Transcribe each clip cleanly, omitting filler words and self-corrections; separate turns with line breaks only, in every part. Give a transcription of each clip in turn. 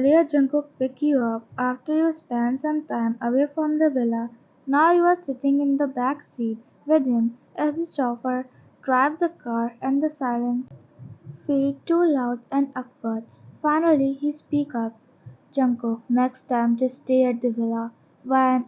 Earlier, Jungkook picked you up after you spent some time away from the villa. Now you are sitting in the back seat with him as the chauffeur drives the car and the silence feels too loud and awkward. Finally, he speaks up. Jungkook, next time just stay at the villa. Why?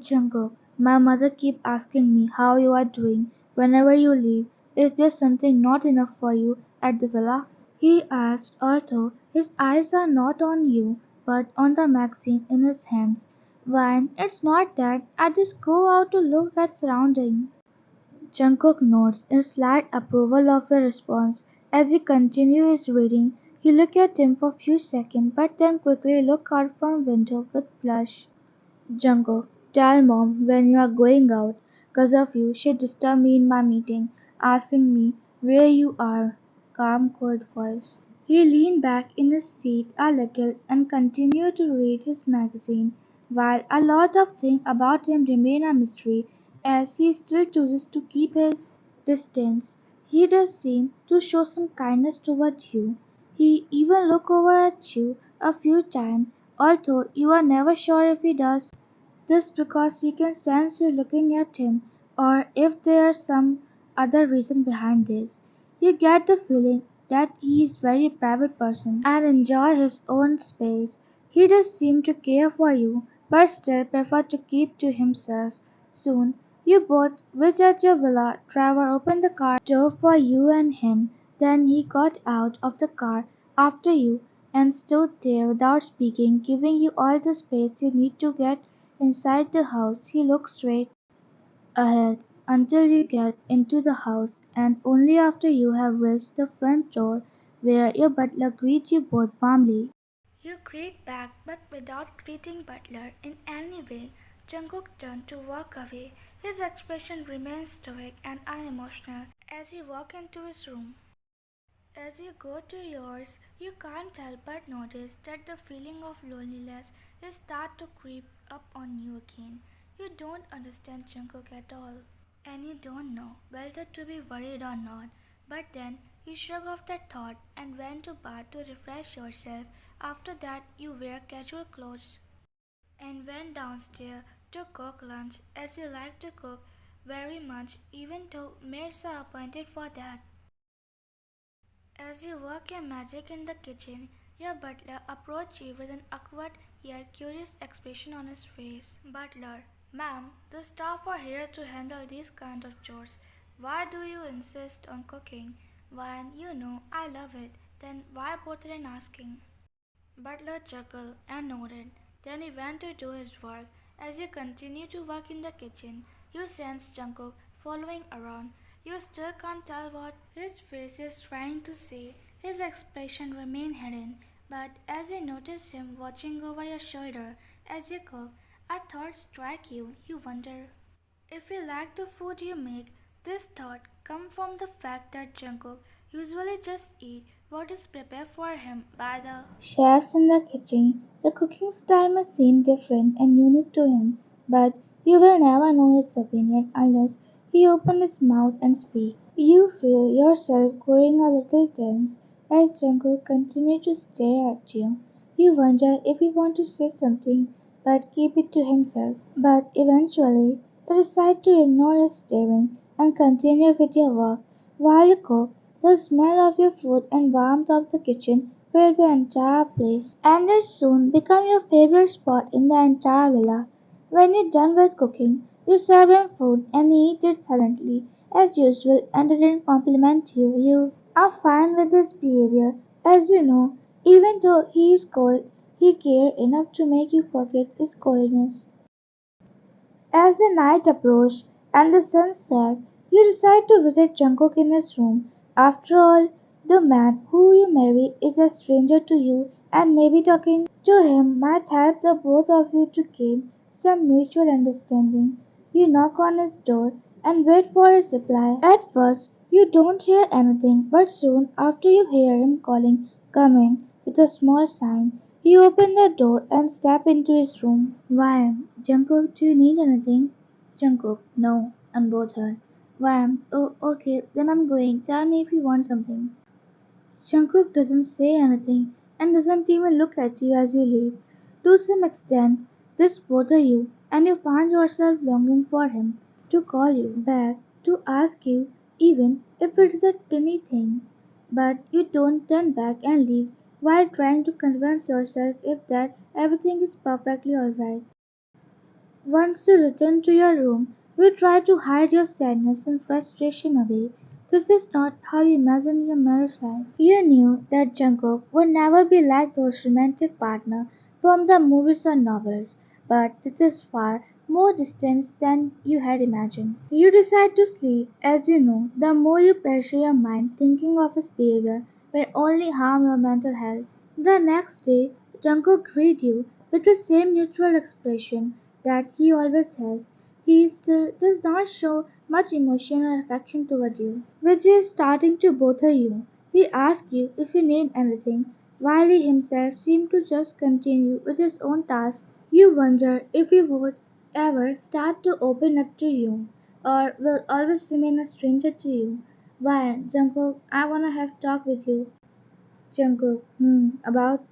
Jungkook, my mother keeps asking me how you are doing whenever you leave. Is there something not enough for you at the villa? He asked, although his eyes are not on you, but on the magazine in his hands. Wine, it's not that. I just go out to look at surroundings. Jungkook nods in slight approval of your response. As he continues his reading, you look at him for a few seconds, but then quickly look out from window with blush. Jungkook, tell mom when you are going out. 'Cause of you, she disturbed me in my meeting, asking me where you are. Calm, cold voice. He leaned back in his seat a little and continued to read his magazine, while a lot of things about him remain a mystery, as he still chooses to keep his distance. He does seem to show some kindness toward you. He even look over at you a few times, although you are never sure if he does this because he can sense you looking at him, or if there's some other reason behind this. You get the feeling that he is very private person and enjoy his own space. He does seem to care for you, but still prefer to keep to himself. Soon, you both reach at your villa. Trevor opened the car door for you and him. Then he got out of the car after you and stood there without speaking, giving you all the space you need to get inside the house. He looks straight ahead until you get into the house, and only after you have reached the front door where your butler greets you both warmly.
You greet back, but without greeting Butler in any way. Jungkook turned to walk away. His expression remains stoic and unemotional as he walks into his room. As you go to yours, you can't help but notice that the feeling of loneliness is start to creep up on you again. You don't understand Jungkook at all, and you don't know whether to be worried or not. But then you shrug off that thought and went to bath to refresh yourself. After that, you wear casual clothes and went downstairs to cook lunch as you like to cook very much, even though maids are appointed for that. As you work your magic in the kitchen, your butler approaches you with an awkward yet curious expression on his face. Butler, ma'am, the staff are here to handle these kind of chores. Why do you insist on cooking? When you know I love it, then why bother in asking? Butler chuckled and nodded. Then he went to do his work. As you continue to work in the kitchen, you sense Jungkook following around. You still can't tell what his face is trying to say. His expression remains hidden, but as you notice him watching over your shoulder as you cook, a thought strikes you. You wonder if you like the food you make. This thought comes from the fact that Jungkook usually just eats what is prepared for him by the
Chefs in the kitchen. The cooking style may seem different and unique to him, but you will never know his opinion unless he opens his mouth and speaks. You feel yourself growing a little tense as Jungkook continues to stare at you. You wonder if he wants to say something but keep it to himself. But eventually, you decide to ignore his staring and continue with your work. While you cook, the smell of your food and warmth of the kitchen fill the entire place, and it soon becomes your favorite spot in the entire villa. When you're done with cooking, you serve him food and he eats it silently, as usual, and doesn't compliment you. You are fine with his behavior, as you know, even though he is cold, he cares enough to make you forget his coldness. As the night approached and the sun set, you decide to visit Jungkook in his room. After all, the man who you married is a stranger to you, and maybe talking to him might help the both of you to gain some mutual understanding. You knock on his door and wait for his reply. At first, you don't hear anything, but soon after you hear him calling, "Come in," with a small sign. You open the door and step into his room. Wham! Jungkook, do you need anything? Jungkook, no, unbothered. Wham! Oh, okay, then I'm going. Tell me if you want something. Jungkook doesn't say anything. and doesn't even look at you as you leave. To some extent, this bothers you, and you find yourself longing for him to call you back, to ask you, even if it's a tiny thing. But you don't turn back and leave while trying to convince yourself if that everything is perfectly alright. Once you return to your room, you try to hide your sadness and frustration away. This is not how you imagined your marriage life. You knew that Jungkook would never be like those romantic partners from the movies or novels, but this is far more distant than you had imagined. You decide to sleep, as you know, the more you pressure your mind thinking of his behavior will only harm your mental health. The next day, Jungkook greeted you with the same neutral expression that he always has. He still does not show much emotion or affection toward you, which is starting to bother you. He asks you if you need anything, while he himself seems to just continue with his own tasks. You wonder if he would ever start to open up to you, or will always remain a stranger to you. Why, Jungkook, I wanna have talk with you. Jungkook, about?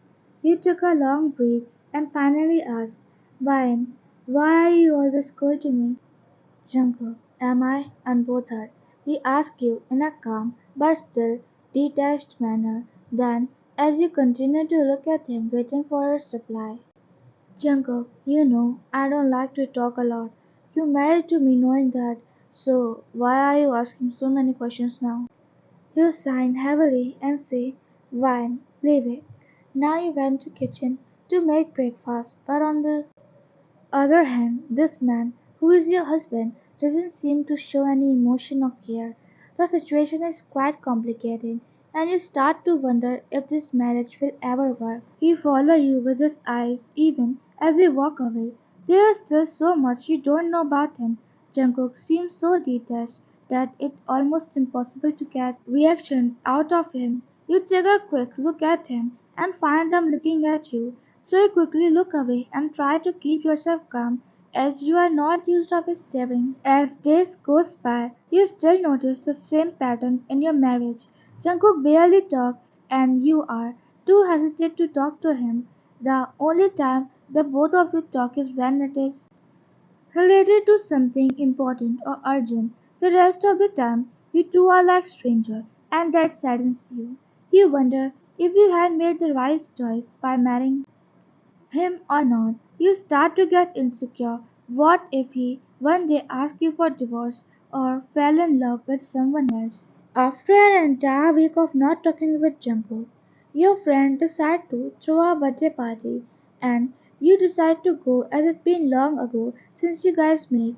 He took a long breath and finally asked, Why? Why are you always cold to me? Jungkook, am I unbothered? He asked you in a calm but still detached manner. Then, as you continue to look at him, waiting for his reply, Jungkook, you know I don't like to talk a lot. You married to me knowing that, so why are you asking so many questions now? You sigh heavily and say, Fine, leave it. Now you went to kitchen to make breakfast, but on the other hand, this man, who is your husband, doesn't seem to show any emotion or care. The situation is quite complicated, and you start to wonder if this marriage will ever work. He follows you with his eyes even as you walk away. There is just so much you don't know about him. Jungkook seems so detached that it's almost impossible to get reaction out of him. You take a quick look at him and find him looking at you, so you quickly look away and try to keep yourself calm as you are not used of his staring. As days goes by, you still notice the same pattern in your marriage. Jungkook barely talks and you are too hesitant to talk to him. The only time the both of you talk is when it is related to something important or urgent. The rest of the time, you two are like strangers, and that saddens you. You wonder if you had made the right choice by marrying him or not. You start to get insecure. What if he one day asked you for divorce or fell in love with someone else? After an entire week of not talking with Jungkook, your friend decide to throw a birthday party and you decide to go as it's been long ago since you guys met.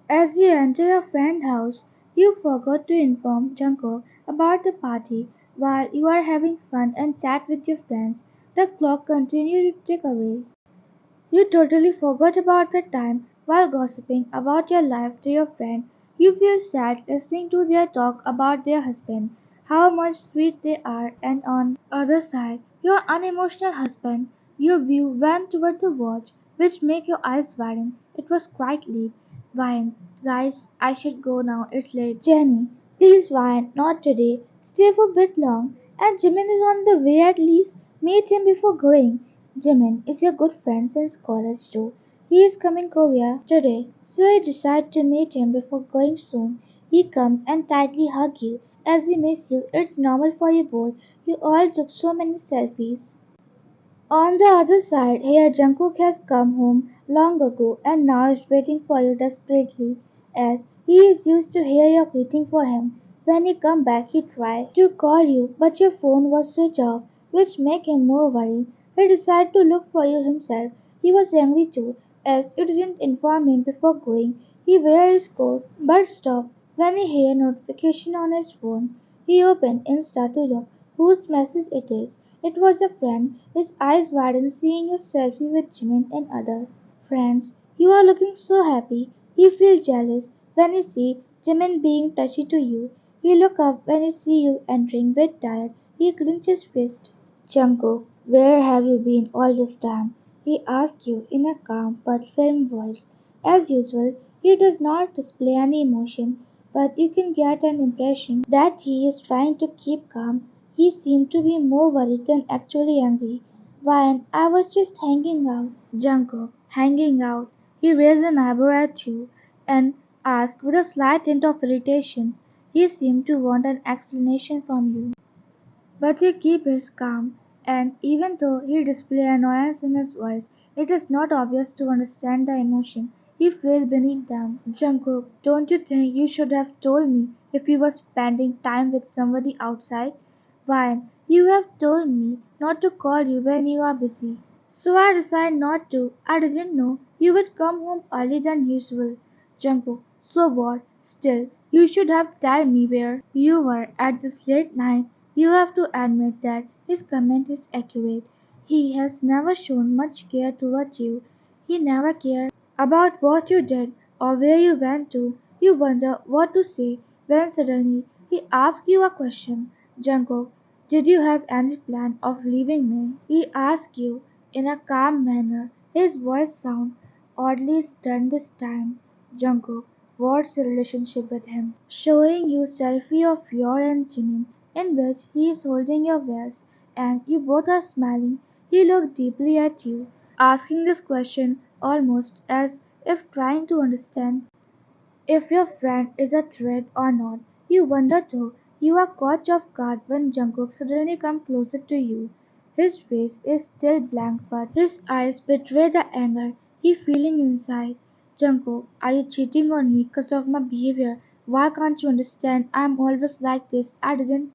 As you enter your friend's house, you forgot to inform Jungkook about the party while you are having fun and chat with your friends. The clock continued to tick away. You totally forgot about the time while gossiping about your life to your friend. You feel sad listening to their talk about their husband, how much sweet they are, and on other side, your unemotional husband. Your view went toward the watch, which made your eyes widen. It was quite late. Wine, guys, I should go now. It's late. Jenny, please wine, not today. Stay for a bit long. And Jimin is on the way at least. Meet him before going. Jimin is your good friend since college too. He is coming Korea today, so I decide to meet him before going soon. He come and tightly hug you as he miss you. It's normal for you both. You all took so many selfies. On the other side, here Jungkook has come home long ago and now is waiting for you desperately, as he is used to hear your greeting for him. When you come back, he tried to call you, but your phone was switched off, which made him more worried. He decided to look for you himself. He was angry too, as you didn't inform him before going. He wear his coat, but stopped when he heard a notification on his phone. He opened Insta to look whose message it is. It was a friend. His eyes widened seeing your selfie with Jimin and other friends. You are looking so happy. He feels jealous when he see Jimin being touchy to you. He look up when he see you entering bit tired. He clenches fist. Jungkook, where have you been all this time? He asks you in a calm but firm voice. As usual, he does not display any emotion, but you can get an impression that he is trying to keep calm. He seemed to be more worried than actually angry. Why, I was just hanging out. Jungkook, hanging out. He raised an eyebrow at you and asked with a slight hint of irritation. He seemed to want an explanation from you. But he kept his calm, and even though he displayed annoyance in his voice, it is not obvious to understand the emotion he felt beneath them. Jungkook, don't you think you should have told me if you were spending time with somebody outside? Why, you have told me not to call you when you are busy. So I decided not to. I didn't know you would come home early than usual. Jungkook, so what? Still, you should have told me where you were at this late night. You have to admit that his comment is accurate. He has never shown much care towards you. He never cared about what you did or where you went to. You wonder what to say when suddenly he asks you a question. Jungkook, did you have any plan of leaving me? He asked you in a calm manner. His voice sounded oddly stern this time. Jungkook, what's your relationship with him? Showing you selfie of your and Jimin in which he is holding your vest and you both are smiling. He looked deeply at you, asking this question almost as if trying to understand if your friend is a threat or not. You wonder though. You are caught off guard when Jungkook suddenly comes closer to you. His face is still blank but his eyes betray the anger he feeling inside. Jungkook, are you cheating on me because of my behavior? Why can't you understand? I'm always like this. I didn't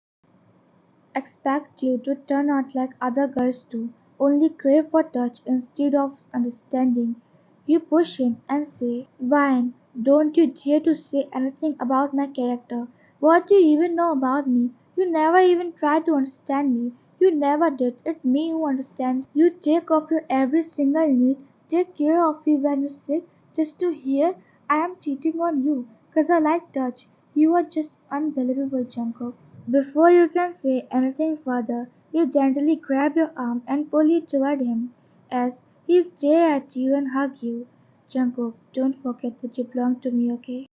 expect you to turn out like other girls do, only crave for touch instead of understanding. You push him and say, Vine, don't you dare to say anything about my character. What do you even know about me? You never even tried to understand me. You never did. It's me who understands. You take off your every single need, take care of you when you're sick, just to hear I am cheating on you, 'cause I like touch. You are just unbelievable, Jungkook. Before you can say anything further, he gently grabs your arm and pulls you toward him as he stares at you and hugs you. Jungkook, don't forget that you belong to me, okay?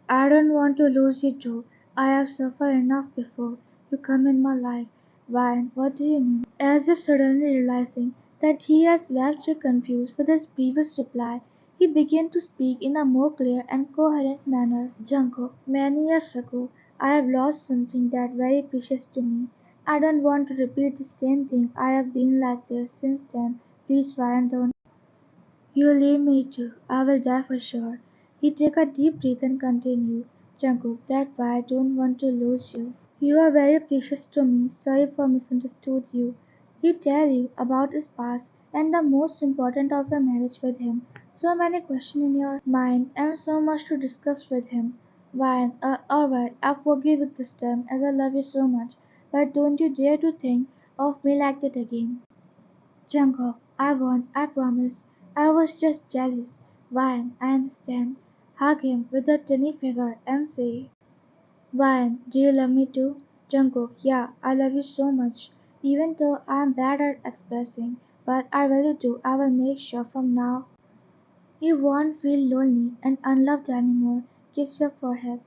I don't want to lose you too. I have suffered enough before you come in my life. Why, what do you mean? As if suddenly realizing that he has left you confused with his previous reply, he began to speak in a more clear and coherent manner. Jungkook, many years ago, I have lost something that very precious to me. I don't want to repeat the same thing. I have been like this since then. Please, Ryan, don't. You leave me too. I will die for sure. He take a deep breath and continue. Jungkook, that's why I don't want to lose you. You are very precious to me. Sorry for misunderstood you. He tell you about his past and the most important of your marriage with him. So many questions in your mind and so much to discuss with him. Why, alright, I forgive you this time as I love you so much. But don't you dare to think of me like that again. Jungkook, I won, I promise. I was just jealous. Wine, I understand. Hug him with a tiny finger and say, Wine, do you love me too? Jungkook, yeah, I love you so much. Even though I am bad at expressing, but I really do. I will make sure from now you won't feel lonely and unloved anymore. Kiss your forehead.